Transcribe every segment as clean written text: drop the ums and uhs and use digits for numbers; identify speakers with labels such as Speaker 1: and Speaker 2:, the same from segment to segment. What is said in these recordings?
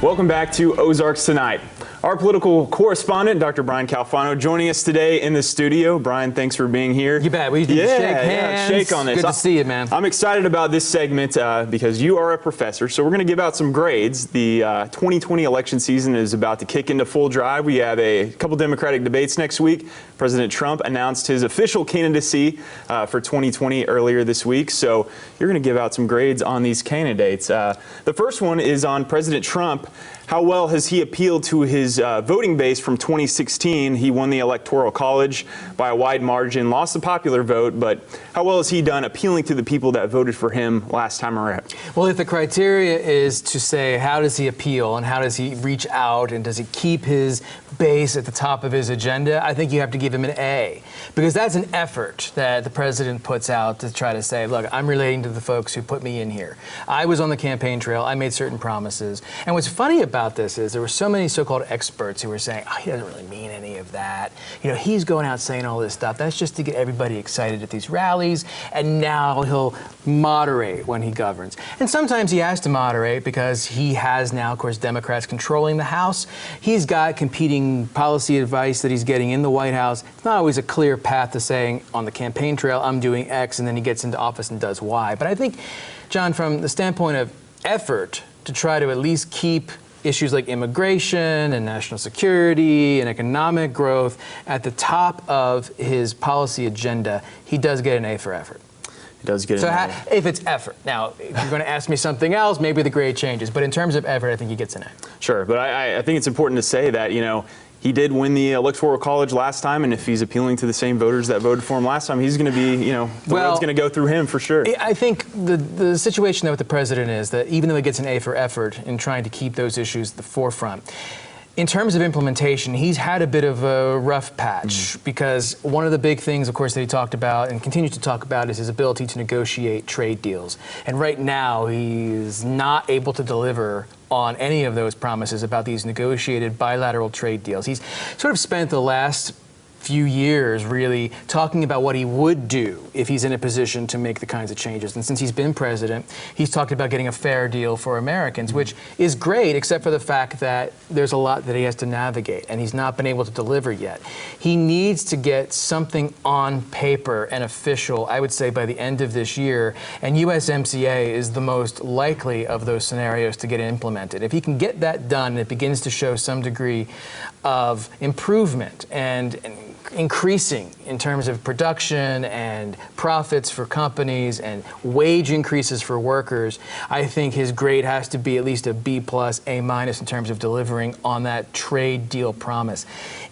Speaker 1: Welcome back to Ozarks Tonight. Our political correspondent, Dr. Brian Calfano, joining us today in the studio. Brian, thanks for being here.
Speaker 2: You bet. We need to shake hands.
Speaker 1: Shake on this.
Speaker 2: Good to see you, man.
Speaker 1: I'm excited about this segment because you are a professor, so we're going to give out some grades. The 2020 election season is about to kick into full drive. We have a couple Democratic debates next week. President Trump announced his official candidacy for 2020 earlier this week, so you're going to give out some grades on these candidates. The first one is on President Trump. How well has he appealed to his voting base from 2016? He won the Electoral College by a wide margin, lost the popular vote, but how well has he done appealing to the people that voted for him last time around?
Speaker 2: Well, if the criteria is to say how does he appeal and how does he reach out and does he keep his base at the top of his agenda, I think you have to give him an A, because that's an effort that the president puts out to try to say, look, I'm relating to the folks who put me in here. I was on the campaign trail. I made certain promises. And what's funny about this is there were so many so-called experts who were saying, oh, he doesn't really mean any of that. You know, he's going out saying all this stuff. That's just to get everybody excited at these rallies, and now he'll moderate when he governs. And sometimes he has to moderate because he has now, of course, Democrats controlling the House. He's got competing policy advice that he's getting in the White House. It's not always a clear path to saying on the campaign trail, I'm doing X, and then he gets into office and does Y. But I think, John, from the standpoint of effort to try to at least keep issues like immigration and national security and economic growth at the top of his policy agenda, he does get an A for effort.
Speaker 1: He does get an A.
Speaker 2: If it's effort. Now, if you're going to ask me something else, maybe the grade changes. But in terms of effort, I think he gets an A.
Speaker 1: Sure, but I think it's important to say that, you know, he did win the Electoral College last time, and if he's appealing to the same voters that voted for him last time, he's going to be, you know, the road's going to go through him for sure.
Speaker 2: I think the situation though with the president is that even though he gets an A for effort in trying to keep those issues at the forefront, in terms of implementation, he's had a bit of a rough patch because one of the big things, of course, that he talked about and continues to talk about is his ability to negotiate trade deals. And right now, he's not able to deliver on any of those promises about these negotiated bilateral trade deals. He's sort of spent the last few years really talking about what he would do if he's in a position to make the kinds of changes. And since he's been president, he's talked about getting a fair deal for Americans, which is great, except for the fact that there's a lot that he has to navigate, and he's not been able to deliver yet. He needs to get something on paper and official, I would say, by the end of this year, and USMCA is the most likely of those scenarios to get implemented. If he can get that done, it begins to show some degree of improvement and increasing in terms of production and profits for companies and wage increases for workers, I think his grade has to be at least a B+, A- in terms of delivering on that trade deal promise.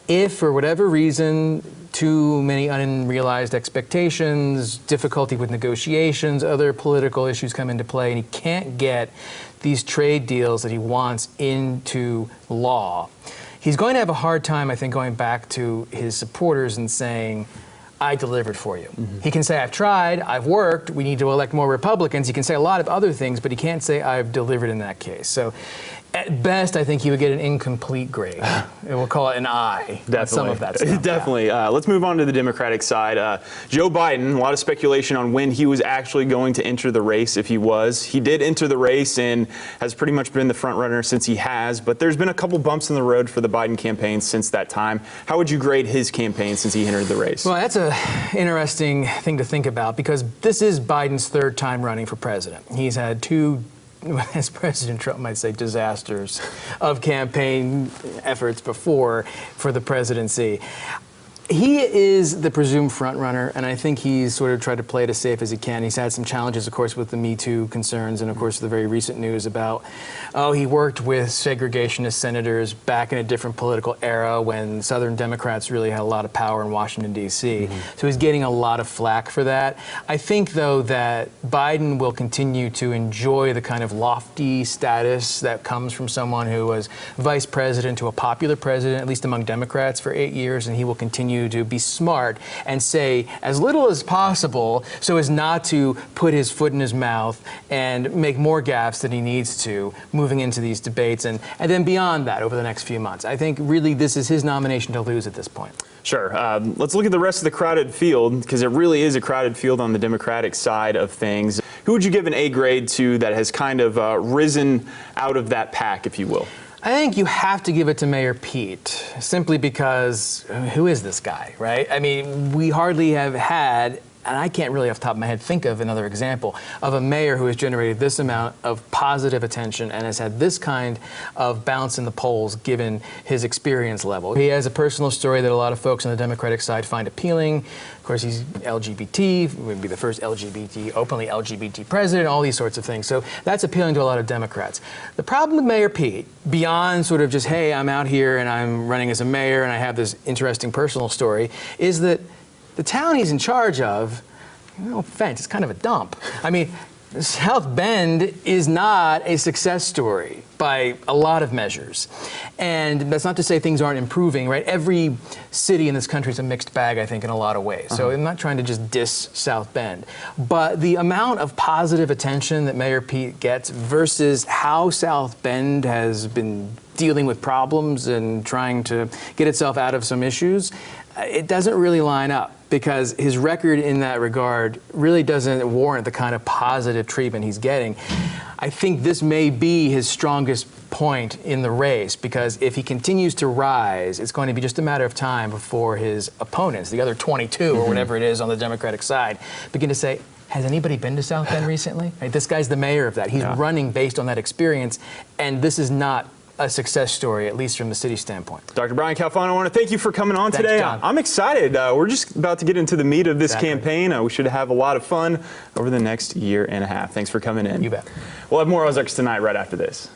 Speaker 2: If, for whatever reason, too many unrealized expectations, difficulty with negotiations, other political issues come into play, and he can't get these trade deals that he wants into law, he's going to have a hard time, I think, going back to his supporters and saying, I delivered for you. He can say, I've tried, I've worked, we need to elect more Republicans. He can say a lot of other things, but he can't say I've delivered in that case. So at best, I think he would get an incomplete grade. We'll call it an I.
Speaker 1: Definitely.
Speaker 2: On some of that stuff.
Speaker 1: Definitely. Let's move on to the Democratic side. Joe Biden, a lot of speculation on when he was actually going to enter the race, if he was. He did enter the race and has pretty much been the front runner since he has, but there's been a couple bumps in the road for the Biden campaign since that time. How would you grade his campaign since he entered the race?
Speaker 2: Well, that's an interesting thing to think about because this is Biden's third time running for president. He's had two, as President Trump might say, disasters of campaign efforts before for the presidency. He is the presumed front runner, and I think he's sort of tried to play it as safe as he can. He's had some challenges, of course, with the Me Too concerns, and of course the very recent news about, oh, he worked with segregationist senators back in a different political era when Southern Democrats really had a lot of power in Washington, D.C. So he's getting a lot of flack for that. I think, though, that Biden will continue to enjoy the kind of lofty status that comes from someone who was vice president to a popular president, at least among Democrats, for 8 years, and he will continue to be smart and say as little as possible so as not to put his foot in his mouth and make more gaffes than he needs to moving into these debates and then beyond that over the next few months. I think really this is his nomination to lose at this point.
Speaker 1: Sure. Let's look at the rest of the crowded field, because it really is a crowded field on the Democratic side of things. Who would you give an A grade to that has kind of risen out of that pack, if you will?
Speaker 2: I think you have to give it to Mayor Pete, simply because who is this guy, right? I mean, we hardly have had, and I can't really off the top of my head think of another example of a mayor who has generated this amount of positive attention and has had this kind of bounce in the polls given his experience level. He has a personal story that a lot of folks on the Democratic side find appealing. Of course, he's LGBT, would be the first openly LGBT president, all these sorts of things. So that's appealing to a lot of Democrats. The problem with Mayor Pete, beyond sort of just, hey, I'm out here and I'm running as a mayor and I have this interesting personal story, is that the town he's in charge of, no offense, it's kind of a dump. I mean, South Bend is not a success story by a lot of measures. And that's not to say things aren't improving, right? Every city in this country is a mixed bag, I think, in a lot of ways. So I'm not trying to just diss South Bend. But the amount of positive attention that Mayor Pete gets versus how South Bend has been dealing with problems and trying to get itself out of some issues, it doesn't really line up, because his record in that regard really doesn't warrant the kind of positive treatment he's getting. I think this may be his strongest point in the race, because if he continues to rise, it's going to be just a matter of time before his opponents, the other 22 or whatever it is on the Democratic side, begin to say, has anybody been to South Bend recently? Right, this guy's the mayor of that. He's running based on that experience, and this is not a success story, at least from the city standpoint.
Speaker 1: Dr. Brian Calfano, I want to thank you for coming on today.
Speaker 2: John.
Speaker 1: I'm excited. We're just about to get into the meat of this campaign. We should have a lot of fun over the next year and a half. Thanks for coming in.
Speaker 2: You bet.
Speaker 1: We'll have more Ozarks Tonight right after this.